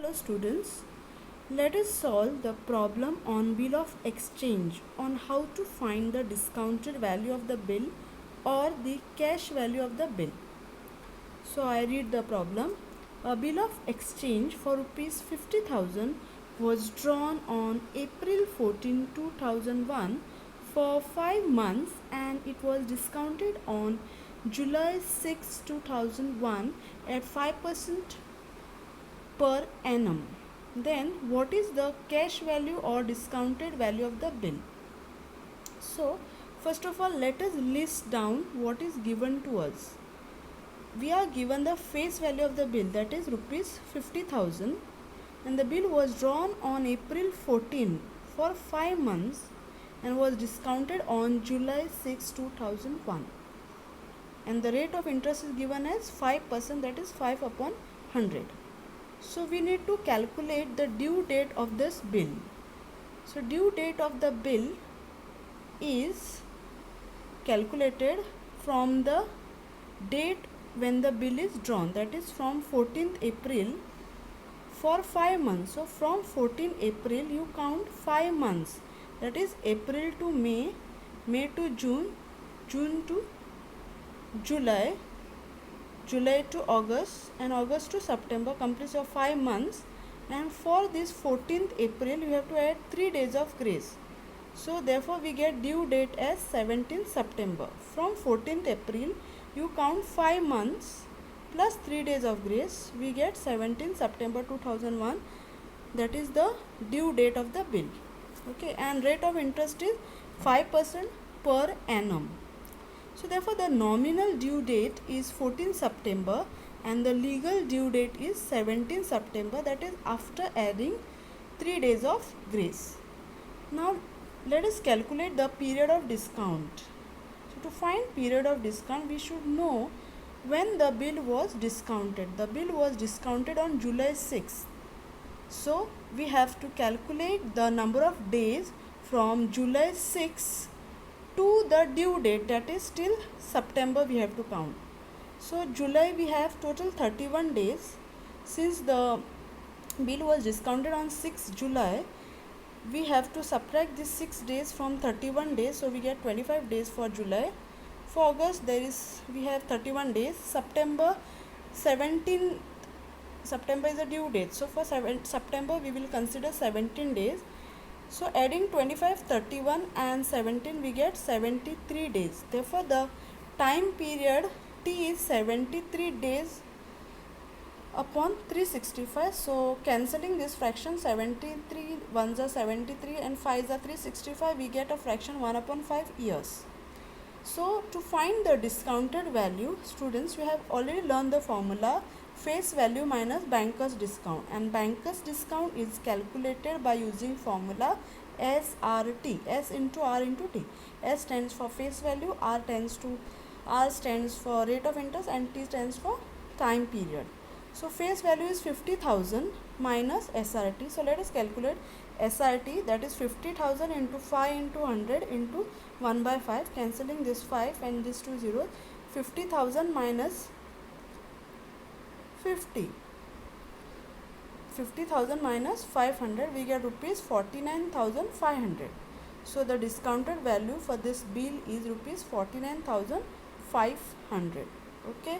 Hello students, let us solve the problem on bill of exchange on how to find the discounted value of the bill or the cash value of the bill. So I read the problem. A bill of exchange for rupees 50,000 was drawn on April 14, 2001 for 5 months and it was discounted on July 6, 2001 at 5% per annum. Then what is the cash value or discounted value of the bill? So first of all, let us list down what is given to us. We are given the face value of the bill, that is rupees 50,000, and the bill was drawn on April 14 for 5 months and was discounted on July 6, 2001, and the rate of interest is given as 5%, that is 5 upon 100. So we need to calculate the due date of this bill. So due date of the bill is calculated from the date when the bill is drawn, that is from 14th April for 5 months. So from 14th April you count 5 months, that is April to May, May to June, June to July, July to August, and August to September completes your 5 months. And for this 14th April you have to add 3 days of grace. So therefore we get due date as 17th September. From 14th April you count 5 months plus 3 days of grace, we get 17th September 2001, that is the due date of the bill. Okay, and rate of interest is 5% per annum. So therefore the nominal due date is 14 September and the legal due date is 17 September, that is after adding 3 days of grace. Now let us calculate the period of discount. So to find period of discount we should know when the bill was discounted. The bill was discounted on July 6th. So we have to calculate the number of days from July 6th to the due date, that is till September we have to count. So July we have total 31 days. Since the bill was discounted on 6th July, we have to subtract these 6 days from 31 days, so we get 25 days for July. For August we have 31 days. September 17, September is a due date, so for September we will consider 17 days. So adding 25, 31 and 17 we get 73 days. Therefore the time period T is 73 days upon 365. So cancelling this fraction, 73 1s are 73 and 5s are 365, we get a fraction 1 upon 5 years. So to find the discounted value, students, we have already learned the formula face value minus banker's discount, and banker's discount is calculated by using formula SRT, S into R into T. S stands for face value, R stands for rate of interest, and T stands for time period. So face value is 50,000 minus SRT. So let us calculate SRT, that is 50,000 into 5 into 100 into 1 by 5, cancelling this 5 and this 2 zeros. 50,000 minus 50,000 minus 500, we get rupees 49,500. So the discounted value for this bill is rupees 49,500. Okay.